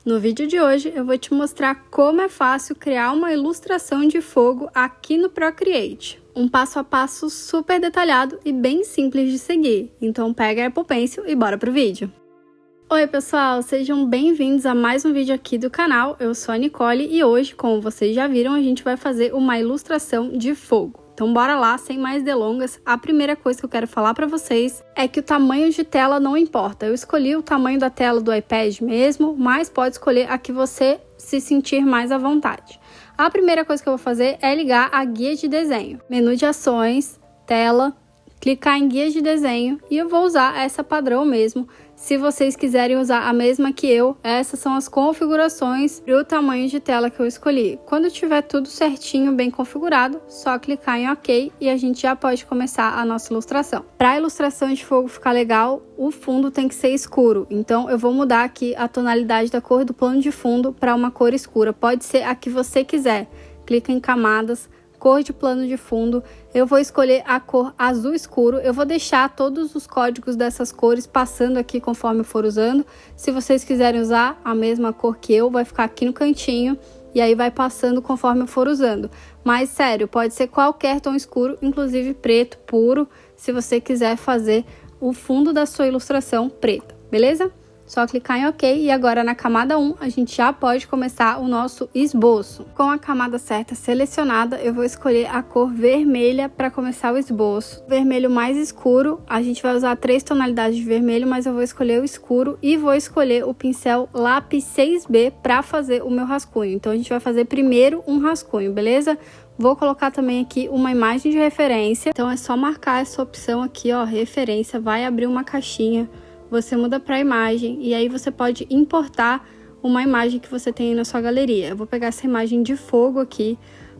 No vídeo de hoje eu vou te mostrar como é fácil criar uma ilustração de fogo aqui no Procreate. Um passo a passo super detalhado e bem simples de seguir. Então pega a Apple Pencil e bora pro vídeo. Oi pessoal, sejam bem-vindos a mais um vídeo aqui do canal. Eu sou a Nicole e hoje, como vocês já viram, a gente vai fazer uma ilustração de fogo. Então bora lá, sem mais delongas. A primeira coisa que eu quero falar para vocês é que o tamanho de tela não importa. Eu escolhi o tamanho da tela do iPad mesmo, mas pode escolher a que você se sentir mais à vontade. A primeira coisa que eu vou fazer é ligar a guia de desenho. Menu de ações, tela, clicar em guia de desenho e eu vou usar essa padrão mesmo. Se vocês quiserem usar a mesma que eu, essas são as configurações e o tamanho de tela que eu escolhi. Quando tiver tudo certinho, bem configurado, só clicar em OK e a gente já pode começar a nossa ilustração. Para a ilustração de fogo ficar legal, o fundo tem que ser escuro. Então eu vou mudar aqui a tonalidade da cor do plano de fundo para uma cor escura. Pode ser a que você quiser. Clica em camadas, cor de plano de fundo, eu vou escolher a cor azul escuro, eu vou deixar todos os códigos dessas cores passando aqui conforme eu for usando. Se vocês quiserem usar a mesma cor que eu, vai ficar aqui no cantinho e aí vai passando conforme eu for usando. Mas sério, pode ser qualquer tom escuro, inclusive preto puro, se você quiser fazer o fundo da sua ilustração preta, beleza? Só clicar em OK e agora na camada 1 a gente já pode começar o nosso esboço. Com a camada certa selecionada, eu vou escolher a cor vermelha para começar o esboço. Vermelho mais escuro, a gente vai usar 3 tonalidades de vermelho, mas eu vou escolher o escuro e vou escolher o pincel lápis 6B para fazer o meu rascunho. Então a gente vai fazer primeiro um rascunho, beleza? Vou colocar também aqui uma imagem de referência, então é só marcar essa opção aqui, ó, referência, vai abrir uma caixinha. Você muda para a imagem e aí você pode importar uma imagem que você tem aí na sua galeria. Eu vou pegar essa imagem de fogo aqui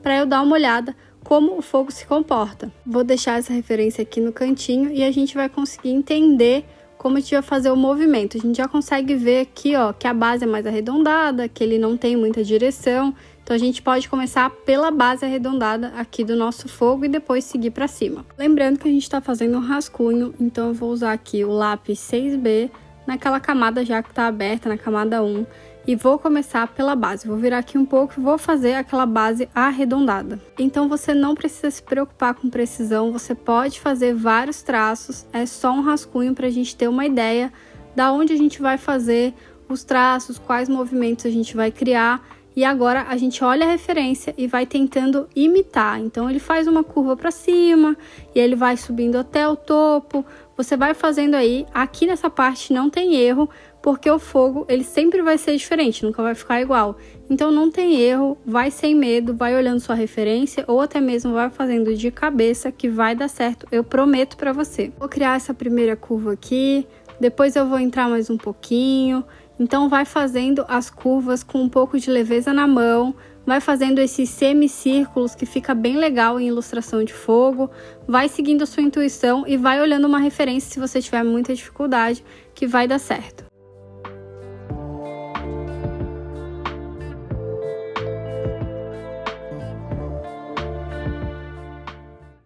para eu dar uma olhada como o fogo se comporta. Vou deixar essa referência aqui no cantinho e a gente vai conseguir entender como a gente vai fazer o movimento. A gente já consegue ver aqui, ó, que a base é mais arredondada, que ele não tem muita direção. Então a gente pode começar pela base arredondada aqui do nosso fogo e depois seguir para cima. Lembrando que a gente está fazendo um rascunho, então eu vou usar aqui o lápis 6B naquela camada já que está aberta, na camada 1. E vou começar pela base. Vou virar aqui um pouco e vou fazer aquela base arredondada. Então você não precisa se preocupar com precisão, você pode fazer vários traços. É só um rascunho para a gente ter uma ideia da onde a gente vai fazer os traços, quais movimentos a gente vai criar. E agora a gente olha a referência e vai tentando imitar. Então ele faz uma curva para cima e ele vai subindo até o topo. Você vai fazendo aí. Aqui nessa parte não tem erro, porque o fogo ele sempre vai ser diferente, nunca vai ficar igual. Então não tem erro, vai sem medo, vai olhando sua referência ou até mesmo vai fazendo de cabeça que vai dar certo, eu prometo para você. Vou criar essa primeira curva aqui, depois eu vou entrar mais um pouquinho. Então vai fazendo as curvas com um pouco de leveza na mão, vai fazendo esses semicírculos que fica bem legal em ilustração de fogo, vai seguindo a sua intuição e vai olhando uma referência se você tiver muita dificuldade, que vai dar certo.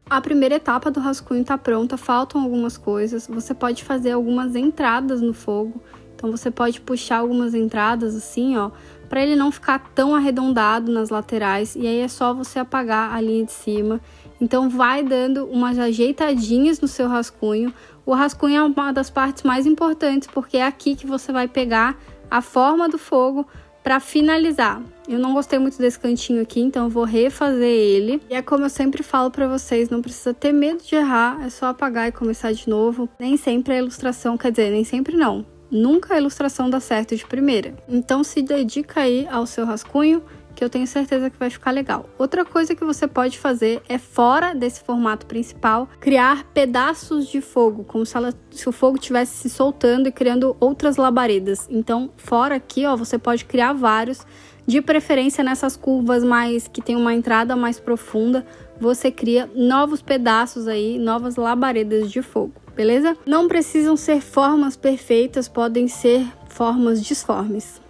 A primeira etapa do rascunho está pronta, faltam algumas coisas, você pode fazer algumas entradas no fogo. Então você pode puxar algumas entradas assim, ó, para ele não ficar tão arredondado nas laterais. E aí é só você apagar a linha de cima. Então vai dando umas ajeitadinhas no seu rascunho. O rascunho é uma das partes mais importantes, porque é aqui que você vai pegar a forma do fogo para finalizar. Eu não gostei muito desse cantinho aqui, então eu vou refazer ele. E é como eu sempre falo para vocês, não precisa ter medo de errar, é só apagar e começar de novo. Nem sempre a ilustração, quer dizer, nem sempre não. Nunca a ilustração dá certo de primeira. Então se dedica aí ao seu rascunho, que eu tenho certeza que vai ficar legal. Outra coisa que você pode fazer é, fora desse formato principal, criar pedaços de fogo, como se o fogo estivesse se soltando e criando outras labaredas. Então, fora aqui, ó, você pode criar vários, de preferência nessas curvas mais que tem uma entrada mais profunda, você cria novos pedaços aí, novas labaredas de fogo. Beleza? Não precisam ser formas perfeitas, podem ser formas disformes.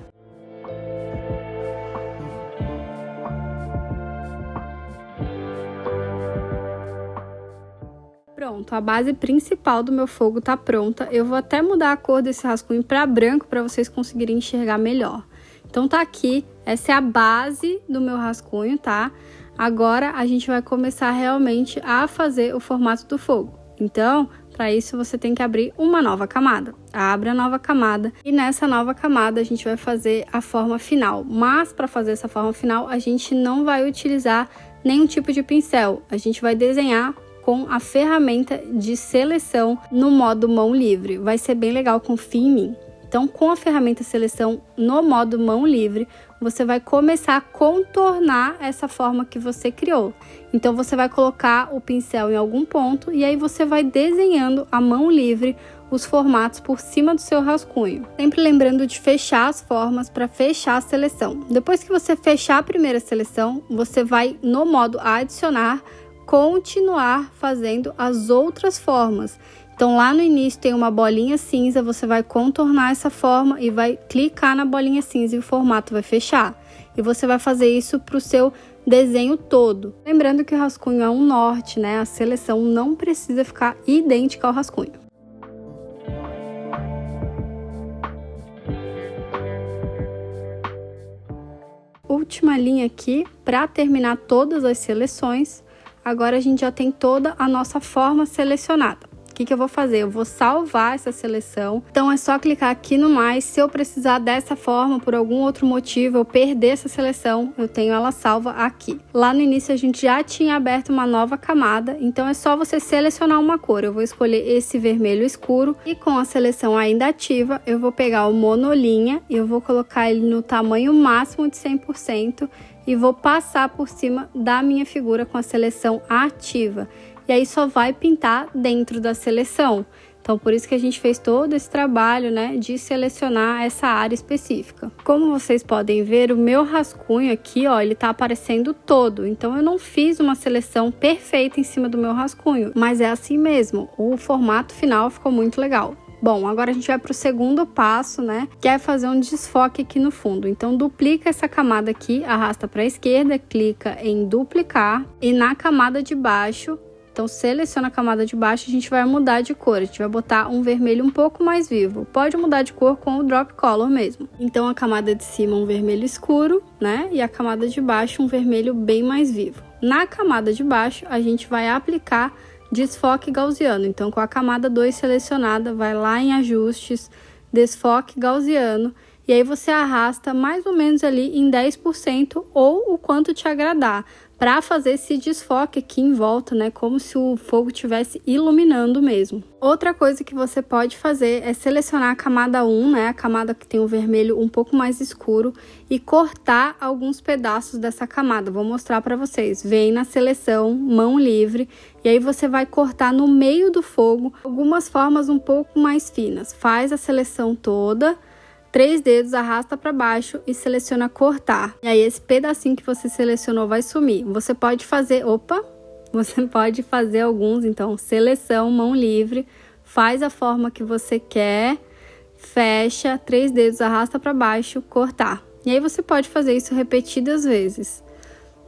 Pronto, a base principal do meu fogo tá pronta. Eu vou até mudar a cor desse rascunho para branco para vocês conseguirem enxergar melhor. Então tá aqui, essa é a base do meu rascunho, tá? Agora a gente vai começar realmente a fazer o formato do fogo. Então, para isso você tem que abrir uma nova camada. Abre a nova camada e nessa nova camada a gente vai fazer a forma final. Mas para fazer essa forma final, a gente não vai utilizar nenhum tipo de pincel. A gente vai desenhar com a ferramenta de seleção no modo mão livre. Vai ser bem legal, confia em mim. Então, com a ferramenta seleção no modo mão livre, você vai começar a contornar essa forma que você criou. Então, você vai colocar o pincel em algum ponto e aí você vai desenhando a mão livre os formatos por cima do seu rascunho. Sempre lembrando de fechar as formas para fechar a seleção. Depois que você fechar a primeira seleção, você vai no modo adicionar, continuar fazendo as outras formas. Então, lá no início tem uma bolinha cinza, você vai contornar essa forma e vai clicar na bolinha cinza e o formato vai fechar. E você vai fazer isso para o seu desenho todo. Lembrando que o rascunho é um norte, né? A seleção não precisa ficar idêntica ao rascunho. Última linha aqui, para terminar todas as seleções. Agora a gente já tem toda a nossa forma selecionada. O que eu vou fazer? Eu vou salvar essa seleção. Então é só clicar aqui no mais. Se eu precisar dessa forma por algum outro motivo, eu perder essa seleção, eu tenho ela salva aqui. Lá no início a gente já tinha aberto uma nova camada, então é só você selecionar uma cor. Eu vou escolher esse vermelho escuro e com a seleção ainda ativa, eu vou pegar o monolinha e eu vou colocar ele no tamanho máximo de 100% e vou passar por cima da minha figura com a seleção ativa. E aí só vai pintar dentro da seleção. Então, por isso que a gente fez todo esse trabalho, né, de selecionar essa área específica. Como vocês podem ver, o meu rascunho aqui, ó, ele tá aparecendo todo. Então, eu não fiz uma seleção perfeita em cima do meu rascunho, mas é assim mesmo. O formato final ficou muito legal. Bom, agora a gente vai para o segundo passo, né, que é fazer um desfoque aqui no fundo. Então, duplica essa camada aqui, arrasta para a esquerda, clica em duplicar e na camada de baixo, então seleciona a camada de baixo, a gente vai mudar de cor, a gente vai botar um vermelho um pouco mais vivo. Pode mudar de cor com o drop color mesmo. Então, a camada de cima um vermelho escuro, né, e a camada de baixo um vermelho bem mais vivo. Na camada de baixo, a gente vai aplicar desfoque gaussiano. Então, com a camada 2 selecionada, vai lá em ajustes, desfoque gaussiano, e aí você arrasta mais ou menos ali em 10% ou o quanto te agradar, para fazer esse desfoque aqui em volta, né, como se o fogo estivesse iluminando mesmo. Outra coisa que você pode fazer é selecionar a camada 1, né, a camada que tem o vermelho um pouco mais escuro, e cortar alguns pedaços dessa camada. Vou mostrar para vocês. Vem na seleção, mão livre, e aí você vai cortar no meio do fogo algumas formas um pouco mais finas. Faz a seleção toda, 3 dedos, arrasta para baixo e seleciona cortar. E aí esse pedacinho que você selecionou vai sumir. Você pode fazer, você pode fazer alguns, então seleção, mão livre, faz a forma que você quer, fecha, 3 dedos, arrasta para baixo, cortar. E aí você pode fazer isso repetidas vezes.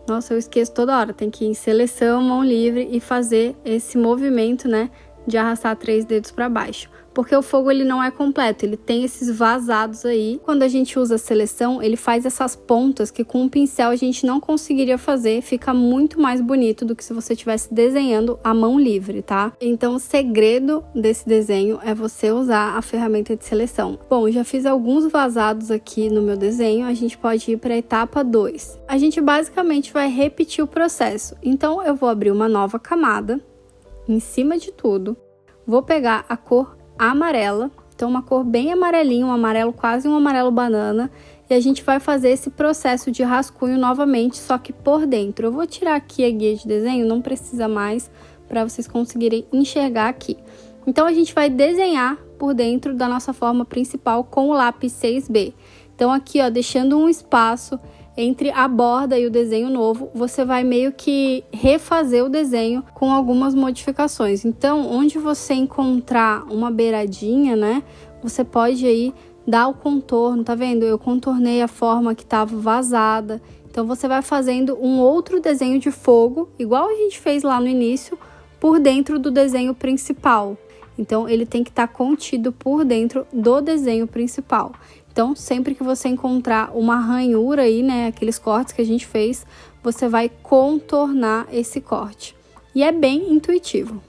Nossa, eu esqueço toda hora, tem que ir em seleção, mão livre e fazer esse movimento, né, de arrastar 3 dedos para baixo. Porque o fogo ele não é completo, ele tem esses vazados aí. Quando a gente usa a seleção, ele faz essas pontas que com um pincel a gente não conseguiria fazer. Fica muito mais bonito do que se você estivesse desenhando à mão livre, tá? Então o segredo desse desenho é você usar a ferramenta de seleção. Bom, já fiz alguns vazados aqui no meu desenho, a gente pode ir para a etapa 2. A gente basicamente vai repetir o processo. Então eu vou abrir uma nova camada em cima de tudo. Vou pegar a cor amarela, então uma cor bem amarelinha, um amarelo quase um amarelo banana, e a gente vai fazer esse processo de rascunho novamente, só que por dentro. Eu vou tirar aqui a guia de desenho, não precisa mais, para vocês conseguirem enxergar aqui. Então a gente vai desenhar por dentro da nossa forma principal com o lápis 6B. Então aqui, ó, deixando um espaço entre a borda e o desenho novo, você vai meio que refazer o desenho com algumas modificações. Então, onde você encontrar uma beiradinha, né, você pode aí dar o contorno, tá vendo? Eu contornei a forma que estava vazada. Então, você vai fazendo um outro desenho de fogo, igual a gente fez lá no início, por dentro do desenho principal. Então, ele tem que estar contido por dentro do desenho principal. Então, sempre que você encontrar uma ranhura aí, né, aqueles cortes que a gente fez, você vai contornar esse corte. E é bem intuitivo.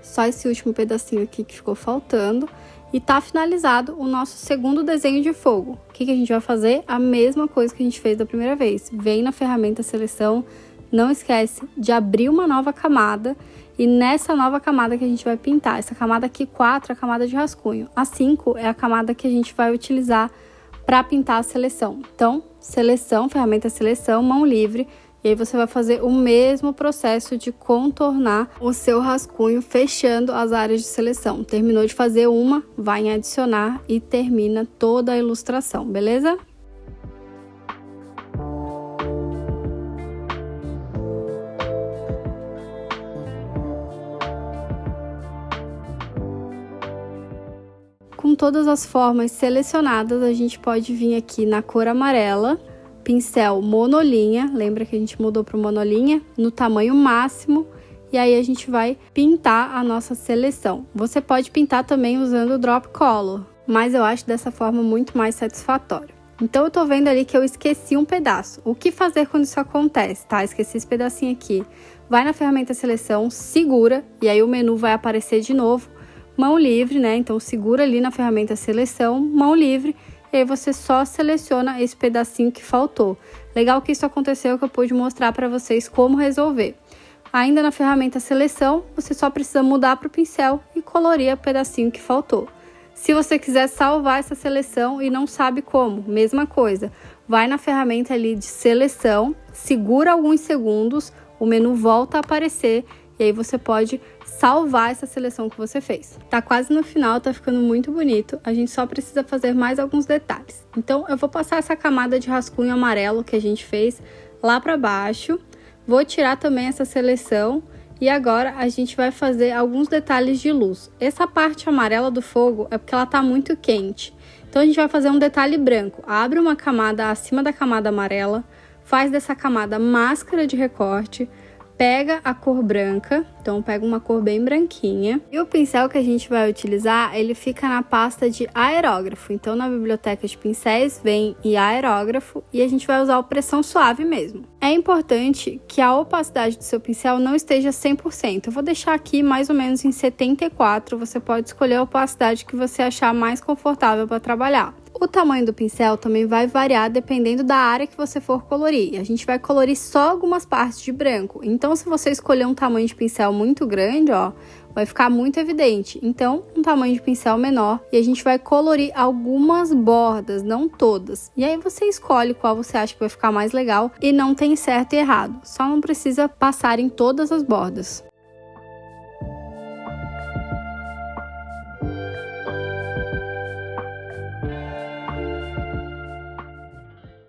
Só esse último pedacinho aqui que ficou faltando. E tá finalizado o nosso segundo desenho de fogo. O que a gente vai fazer? A mesma coisa que a gente fez da primeira vez. Vem na ferramenta seleção, não esquece de abrir uma nova camada. E nessa nova camada que a gente vai pintar, essa camada aqui 4 é a camada de rascunho. A 5 é a camada que a gente vai utilizar para pintar a seleção. Então, seleção, ferramenta seleção, mão livre. E aí você vai fazer o mesmo processo de contornar o seu rascunho, fechando as áreas de seleção. Terminou de fazer uma, vai em adicionar e termina toda a ilustração, beleza? Com todas as formas selecionadas, a gente pode vir aqui na cor amarela, pincel monolinha, lembra que a gente mudou para o monolinha, no tamanho máximo, e aí a gente vai pintar a nossa seleção. Você pode pintar também usando o Drop Color, mas eu acho dessa forma muito mais satisfatório. Então eu tô vendo ali que eu esqueci um pedaço. O que fazer quando isso acontece, tá? Esqueci esse pedacinho aqui. Vai na ferramenta seleção, segura, e aí o menu vai aparecer de novo. Mão livre, né? Então segura ali na ferramenta seleção, mão livre, e aí você só seleciona esse pedacinho que faltou. Legal que isso aconteceu, que eu pude mostrar para vocês como resolver. Ainda na ferramenta seleção, você só precisa mudar para o pincel e colorir o pedacinho que faltou. Se você quiser salvar essa seleção e não sabe como, mesma coisa. Vai na ferramenta ali de seleção, segura alguns segundos, o menu volta a aparecer e aí você pode salvar essa seleção que você fez. Tá quase no final, tá ficando muito bonito. A gente só precisa fazer mais alguns detalhes. Então, eu vou passar essa camada de rascunho amarelo que a gente fez lá pra baixo. Vou tirar também essa seleção. E agora, a gente vai fazer alguns detalhes de luz. Essa parte amarela do fogo é porque ela tá muito quente. Então, a gente vai fazer um detalhe branco. Abre uma camada acima da camada amarela. Faz dessa camada máscara de recorte. Pega a cor branca, então pega uma cor bem branquinha. E o pincel que a gente vai utilizar, ele fica na pasta de aerógrafo. Então na biblioteca de pincéis vem em aerógrafo e a gente vai usar o pressão suave mesmo. É importante que a opacidade do seu pincel não esteja 100%. Eu vou deixar aqui mais ou menos em 74%. Você pode escolher a opacidade que você achar mais confortável para trabalhar. O tamanho do pincel também vai variar dependendo da área que você for colorir. A gente vai colorir só algumas partes de branco. Então, se você escolher um tamanho de pincel muito grande, ó, vai ficar muito evidente. Então, um tamanho de pincel menor e a gente vai colorir algumas bordas, não todas. E aí você escolhe qual você acha que vai ficar mais legal e não tem certo e errado. Só não precisa passar em todas as bordas.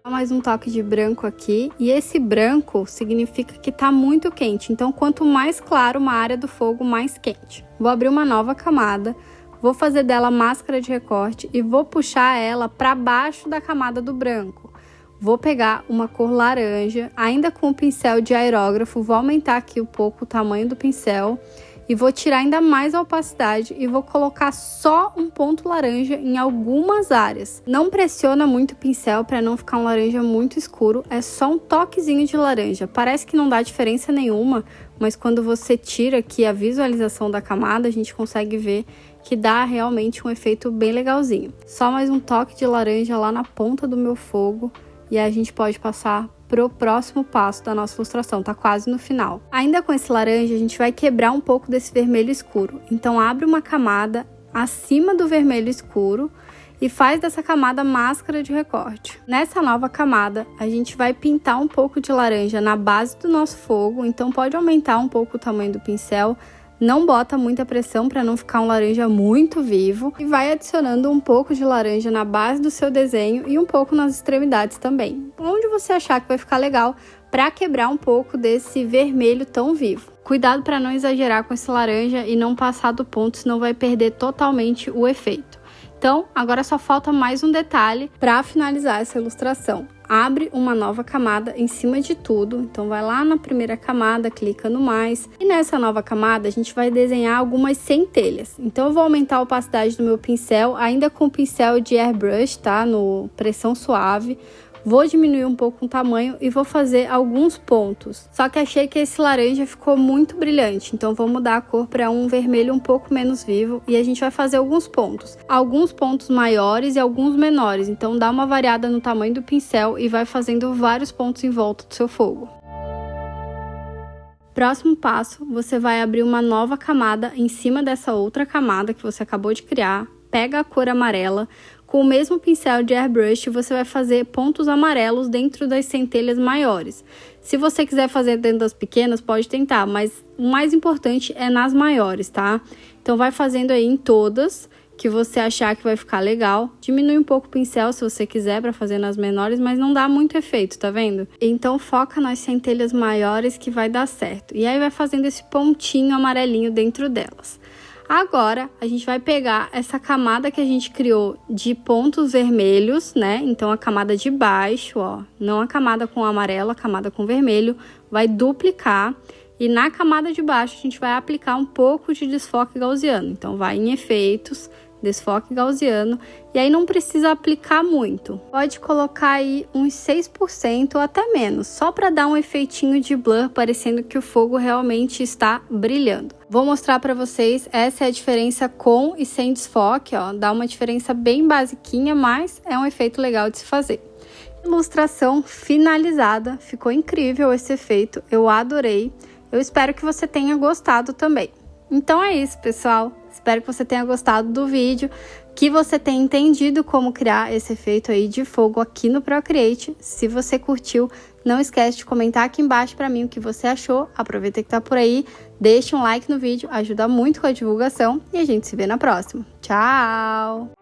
Mais um toque de branco aqui, e esse branco significa que tá muito quente, então quanto mais claro uma área do fogo, mais quente. Vou abrir uma nova camada, vou fazer dela máscara de recorte e vou puxar ela para baixo da camada do branco. Vou pegar uma cor laranja, ainda com o pincel de aerógrafo, vou aumentar aqui um pouco o tamanho do pincel e vou tirar ainda mais a opacidade e vou colocar só um ponto laranja em algumas áreas. Não pressiona muito o pincel para não ficar um laranja muito escuro, é só um toquezinho de laranja. Parece que não dá diferença nenhuma, mas quando você tira aqui a visualização da camada, a gente consegue ver que dá realmente um efeito bem legalzinho. Só mais um toque de laranja lá na ponta do meu fogo e aí a gente pode passar pro próximo passo da nossa ilustração, tá quase no final. Ainda com esse laranja, a gente vai quebrar um pouco desse vermelho escuro. Então abre uma camada acima do vermelho escuro e faz dessa camada máscara de recorte. Nessa nova camada, a gente vai pintar um pouco de laranja na base do nosso fogo, então pode aumentar um pouco o tamanho do pincel. Não bota muita pressão para não ficar um laranja muito vivo. E vai adicionando um pouco de laranja na base do seu desenho e um pouco nas extremidades também. Onde você achar que vai ficar legal para quebrar um pouco desse vermelho tão vivo. Cuidado para não exagerar com esse laranja e não passar do ponto, senão vai perder totalmente o efeito. Então, agora só falta mais um detalhe para finalizar essa ilustração. abre uma nova camada em cima de tudo. Então vai lá na primeira camada, clica no mais. E nessa nova camada a gente vai desenhar algumas centelhas. Então eu vou aumentar a opacidade do meu pincel, ainda com o pincel de airbrush, tá? No pressão suave. Vou diminuir um pouco o tamanho e vou fazer alguns pontos. Só que achei que esse laranja ficou muito brilhante, então vou mudar a cor para um vermelho um pouco menos vivo e a gente vai fazer alguns pontos. Alguns pontos maiores e alguns menores, então dá uma variada no tamanho do pincel e vai fazendo vários pontos em volta do seu fogo. Próximo passo, você vai abrir uma nova camada em cima dessa outra camada que você acabou de criar. Pega a cor amarela. Com o mesmo pincel de airbrush, você vai fazer pontos amarelos dentro das centelhas maiores. Se você quiser fazer dentro das pequenas, pode tentar, mas o mais importante é nas maiores, tá? Então vai fazendo aí em todas que você achar que vai ficar legal. Diminui um pouco o pincel se você quiser para fazer nas menores, mas não dá muito efeito, tá vendo? Então foca nas centelhas maiores que vai dar certo. E aí vai fazendo esse pontinho amarelinho dentro delas. Agora, a gente vai pegar essa camada que a gente criou de pontos vermelhos, né? Então, a camada de baixo, ó, não a camada com amarelo, a camada com vermelho, vai duplicar. E na camada de baixo, a gente vai aplicar um pouco de desfoque gaussiano. Então, vai em efeitos, desfoque gaussiano. E aí, não precisa aplicar muito. Pode colocar aí uns 6% ou até menos, só para dar um efeitinho de blur, parecendo que o fogo realmente está brilhando. Vou mostrar para vocês, essa é a diferença com e sem desfoque, ó. Dá uma diferença bem basiquinha, mas é um efeito legal de se fazer. Ilustração finalizada, ficou incrível esse efeito, eu adorei. Eu espero que você tenha gostado também. Então é isso, pessoal. Espero que você tenha gostado do vídeo, que você tenha entendido como criar esse efeito aí de fogo aqui no Procreate. Se você curtiu, não esquece de comentar aqui embaixo para mim o que você achou. Aproveita que tá por aí, deixa um like no vídeo, ajuda muito com a divulgação e a gente se vê na próxima. Tchau!